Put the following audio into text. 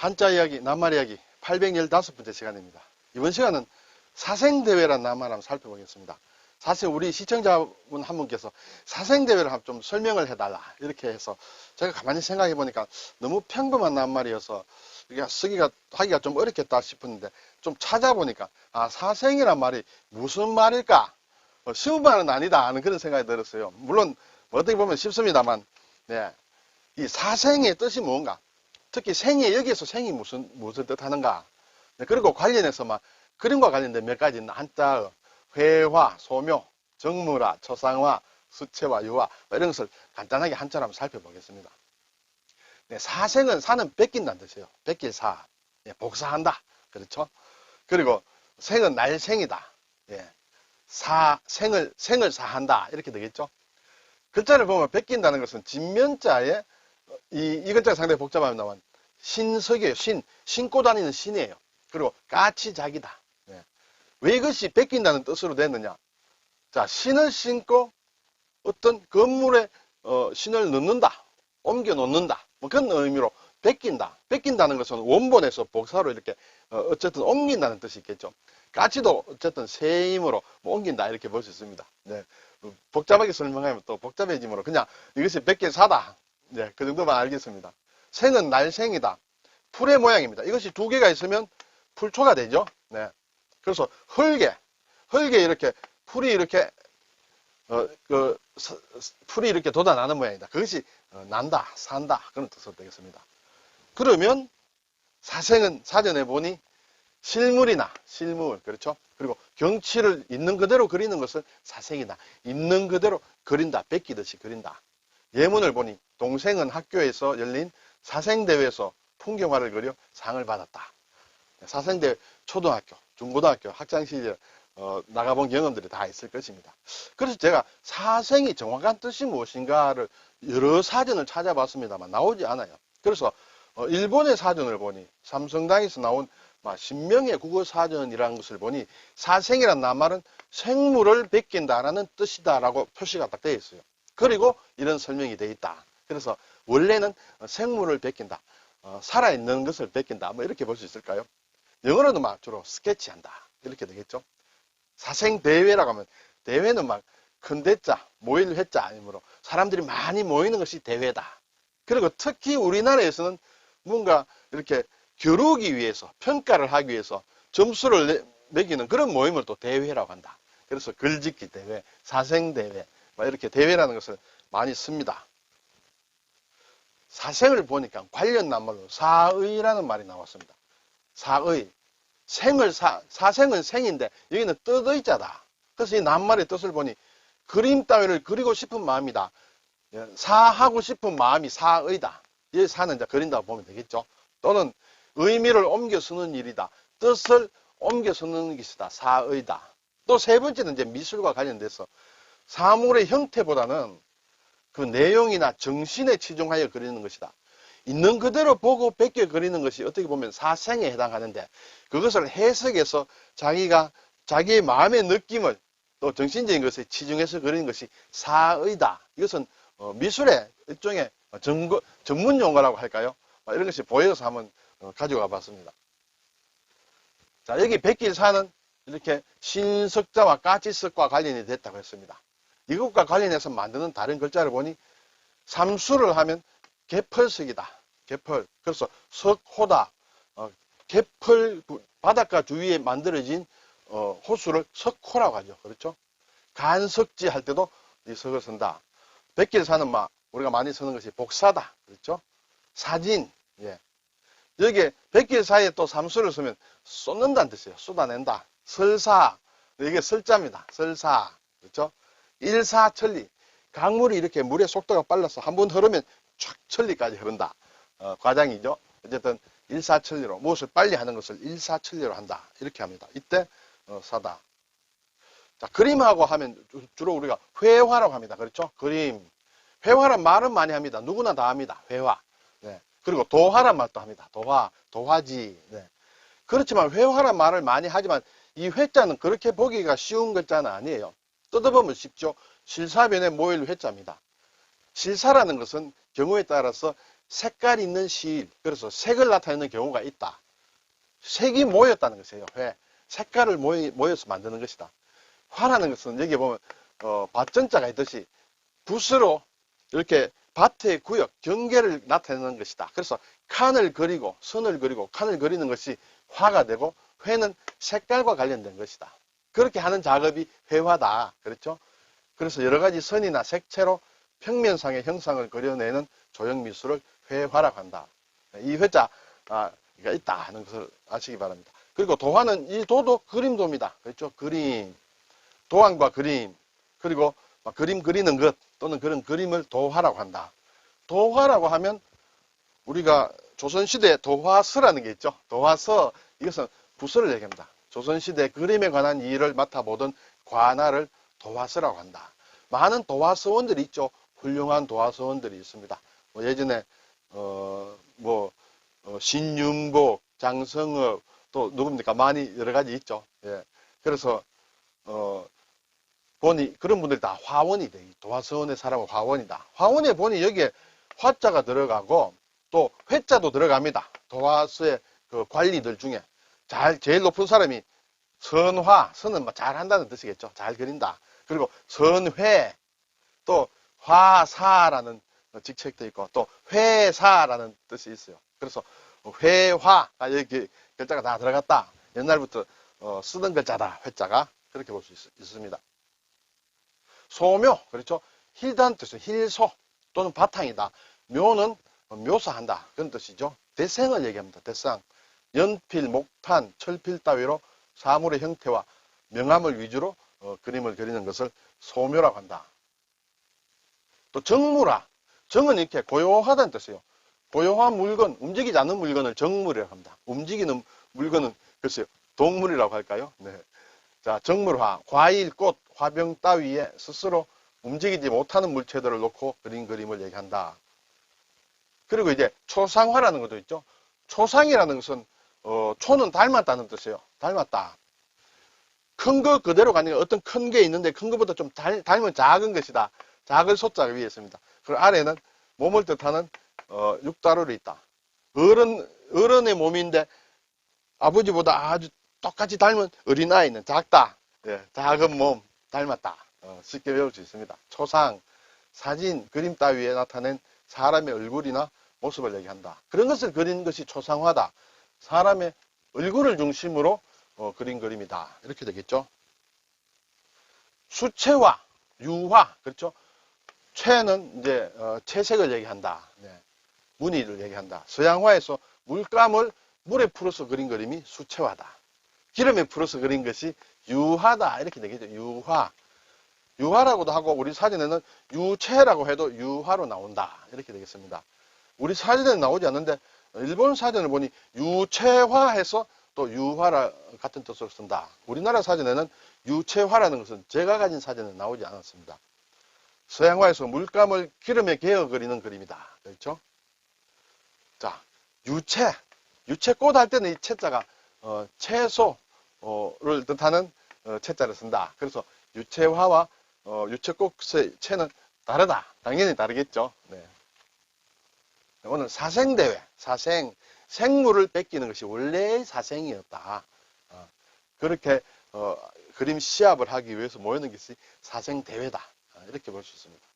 한자 이야기, 낱말 이야기 815번째 시간입니다. 이번 시간은 사생대회란 낱말 한번 살펴보겠습니다. 사실 우리 시청자분 한 분께서 사생대회를 좀 설명을 해달라 이렇게 해서 제가 가만히 생각해 보니까 너무 평범한 낱말이어서 이게 하기가 좀 어렵겠다 싶었는데 좀 찾아보니까 사생이란 말이 무슨 말일까? 쉬운 말은 아니다 하는 그런 생각이 들었어요. 물론 어떻게 보면 쉽습니다만 네, 이 사생의 뜻이 뭔가, 특히 생에 여기에서 생이 무슨 뜻하는가. 네, 그리고 관련해서 막 그림과 관련된 몇 가지 한자어, 회화, 소묘, 정무라, 초상화, 수채화, 유화 이런 것을 간단하게 한자로 한번 살펴보겠습니다. 네, 사생은 사는 뺏긴다는 뜻이에요. 뺏길 사, 네, 복사한다. 그렇죠? 그리고 생은 날생이다. 예, 생을 사한다. 이렇게 되겠죠? 글자를 보면 뺏긴다는 것은 진면자에 이 글자가 상당히 복잡합니다만 신석이에요. 신고 다니는 신이에요. 그리고 까치작이다. 네. 왜 이것이 뺏긴다는 뜻으로 됐느냐? 자, 신을 신고 어떤 건물에 신을 넣는다, 옮겨 놓는다, 뭐 그런 의미로 뺏긴다. 뺏긴다는 것은 원본에서 복사로 이렇게 어쨌든 옮긴다는 뜻이 있겠죠. 까치도 어쨌든 세임으로 뭐 옮긴다 이렇게 볼 수 있습니다. 네. 복잡하게 설명하면 또 복잡해지므로 그냥 이것이 뺏길 사다. 네, 그 정도만 알겠습니다. 생은 날생이다. 풀의 모양입니다. 이것이 두 개가 있으면 풀초가 되죠. 네. 그래서 흙에 이렇게 풀이 이렇게 풀이 이렇게 돋아나는 모양이다. 그것이 난다, 산다 그런 뜻으로 되겠습니다. 그러면 사생은 사전에 보니 실물, 그렇죠? 그리고 경치를 있는 그대로 그리는 것을 사생이다. 있는 그대로 그린다, 뺏기듯이 그린다. 예문을 보니 동생은 학교에서 열린 사생대회에서 풍경화를 그려 상을 받았다. 사생대회 초등학교, 중고등학교 학창시절 나가본 경험들이 다 있을 것입니다. 그래서 제가 사생이 정확한 뜻이 무엇인가를 여러 사전을 찾아봤습니다만 나오지 않아요. 그래서 일본의 사전을 보니 삼성당에서 나온 신명의 국어사전이라는 것을 보니 사생이란 낱말은 생물을 뺏긴다라는 뜻이다라고 표시가 딱 되어 있어요. 그리고 이런 설명이 되어 있다. 그래서 원래는 생물을 뺏긴다, 살아있는 것을 뺏긴다, 뭐 이렇게 볼 수 있을까요? 영어로는 주로 스케치한다 이렇게 되겠죠. 사생대회라고 하면 대회는 큰 대자, 모일 회자 아니므로 사람들이 많이 모이는 것이 대회다. 그리고 특히 우리나라에서는 뭔가 이렇게 겨루기 위해서, 평가를 하기 위해서 점수를 매기는 그런 모임을 또 대회라고 한다. 그래서 글짓기 대회, 사생대회 이렇게 대회라는 것을 많이 씁니다. 사생을 보니까 관련 낱말로 사의라는 말이 나왔습니다. 사의, 사생은 생인데 여기는 뜻의자다. 그래서 이 낱말의 뜻을 보니 그림 따위를 그리고 싶은 마음이다. 사하고 싶은 마음이 사의다. 이 사는 이제 그린다고 보면 되겠죠. 또는 의미를 옮겨 쓰는 일이다. 뜻을 옮겨 쓰는 것이다. 사의다. 또 세 번째는 이제 미술과 관련돼서 사물의 형태보다는 그 내용이나 정신에 치중하여 그리는 것이다. 있는 그대로 보고 베껴 그리는 것이 어떻게 보면 사생에 해당하는데 그것을 해석해서 자기의 마음의 느낌을 또 정신적인 것에 치중해서 그리는 것이 사의다. 이것은 미술의 일종의 전문 용어라고 할까요? 이런 것이 보여서 한번 가져가 봤습니다. 자, 여기 백길사는 이렇게 신석자와 까치석과 관련이 됐다고 했습니다. 이것과 관련해서 만드는 다른 글자를 보니 삼수를 하면 개펄석이다. 개펄. 그래서 석호다. 개펄 바닷가 주위에 만들어진 호수를 석호라고 하죠. 그렇죠? 간석지 할 때도 이 석을 쓴다. 백길사는 우리가 많이 쓰는 것이 복사다. 그렇죠? 사진. 예. 여기에 백길사에 또 삼수를 쓰면 쏟는다는 뜻이에요. 쏟아낸다. 설사. 이게 설자입니다. 설사. 그렇죠? 일사천리. 강물이 이렇게 물의 속도가 빨라서 한 번 흐르면 촥 천리까지 흐른다. 과장이죠. 어쨌든 일사천리로 무엇을 빨리 하는 것을 일사천리로 한다. 이렇게 합니다. 이때 사다. 자, 그림하고 하면 주로 우리가 회화라고 합니다. 그렇죠? 그림. 회화란 말은 많이 합니다. 누구나 다 합니다. 회화. 네. 그리고 도화란 말도 합니다. 도화, 도화지. 네. 그렇지만 회화란 말을 많이 하지만 이 회자는 그렇게 보기가 쉬운 글자는 아니에요. 뜯어보면 쉽죠. 실사변에 모일 회자입니다. 실사라는 것은 경우에 따라서 색깔 있는 실, 그래서 색을 나타내는 경우가 있다. 색이 모였다는 것이에요. 회. 색깔을 모여서 만드는 것이다. 화라는 것은 여기 보면 밭전자가 있듯이 붓으로 이렇게 밭의 구역, 경계를 나타내는 것이다. 그래서 칸을 그리고 선을 그리고 칸을 그리는 것이 화가 되고 회는 색깔과 관련된 것이다. 그렇게 하는 작업이 회화다. 그렇죠? 그래서 여러 가지 선이나 색채로 평면상의 형상을 그려내는 조형미술을 회화라고 한다. 이 회자가 있다 하는 것을 아시기 바랍니다. 그리고 도화는 이 도도 그림도입니다. 그렇죠? 그림, 도안과 그림, 그리고 그림 그리는 것 또는 그런 그림을 도화라고 한다. 도화라고 하면 우리가 조선시대 도화서라는 게 있죠. 도화서, 이것은 부서를 얘기합니다. 조선시대 그림에 관한 일을 맡아보던 관아를 도화서라고 한다. 많은 도화서원들이 있죠. 훌륭한 도화서원들이 있습니다. 예전에 신윤복, 장성업, 또 누굽니까? 많이 여러 가지 있죠. 예. 그래서 보니 그런 분들이 다 화원이 돼. 도화서원의 사람은 화원이다. 화원에 보니 여기에 화자가 들어가고 또 회자도 들어갑니다. 도화서의 그 관리들 중에 제일 높은 사람이 선화, 선은 잘한다는 뜻이겠죠. 잘 그린다. 그리고 선회, 또 화사라는 직책도 있고 또 회사라는 뜻이 있어요. 그래서 회화, 여기 글자가 다 들어갔다. 옛날부터 쓰던 글자다. 회자가 그렇게 볼 수 있습니다. 소묘, 그렇죠? 힐다는 뜻은 힐소 또는 바탕이다. 묘는 묘사한다. 그런 뜻이죠. 대생을 얘기합니다. 대상. 연필, 목탄, 철필 따위로 사물의 형태와 명암을 위주로 그림을 그리는 것을 소묘라고 한다. 또 정무라. 정은 이렇게 고요하다는 뜻이에요. 고요한 물건, 움직이지 않는 물건을 정물이라고 합니다. 움직이는 물건은 글쎄요, 동물이라고 할까요? 네. 자, 정물화. 과일, 꽃, 화병 따위에 스스로 움직이지 못하는 물체들을 놓고 그린 그림을 얘기한다. 그리고 이제 초상화라는 것도 있죠. 초상이라는 것은 초는 닮았다는 뜻이에요. 닮았다. 큰 거 그대로 가는 게 어떤 큰 게 있는데 큰 것보다 좀 닮은 작은 것이다. 작을 소자가 위에 있습니다. 그리고 아래는 몸을 뜻하는 육다루를 있다. 어른의 몸인데 아버지보다 아주 똑같이 닮은 어린아이는 작다. 예, 작은 몸 닮았다. 쉽게 배울 수 있습니다. 초상, 사진, 그림 따위에 나타낸 사람의 얼굴이나 모습을 얘기한다. 그런 것을 그린 것이 초상화다. 사람의 얼굴을 중심으로 그린 그림이다. 이렇게 되겠죠. 수채화, 유화, 그렇죠. 채는 이제 채색을 얘기한다. 네. 무늬를 얘기한다. 서양화에서 물감을 물에 풀어서 그린 그림이 수채화다. 기름에 풀어서 그린 것이 유화다. 이렇게 되겠죠. 유화. 유화라고도 하고 우리 사진에는 유채라고 해도 유화로 나온다. 이렇게 되겠습니다. 우리 사진에는 나오지 않는데 일본 사진을 보니 유채화해서 또 유화 같은 뜻으로 쓴다. 우리나라 사진에는 유채화라는 것은 제가 가진 사진은 나오지 않았습니다. 서양화에서 물감을 기름에 개어 그리는 그림이다. 그렇죠? 자, 유채꽃 할 때는 이 채자가 채소를 뜻하는 채자를 쓴다. 그래서 유채화와 유채꽃의 채는 다르다. 당연히 다르겠죠. 네. 오늘 사생대회, 생물을 뺏기는 것이 원래의 사생이었다. 그렇게 그림 시합을 하기 위해서 모이는 것이 사생대회다. 이렇게 볼 수 있습니다.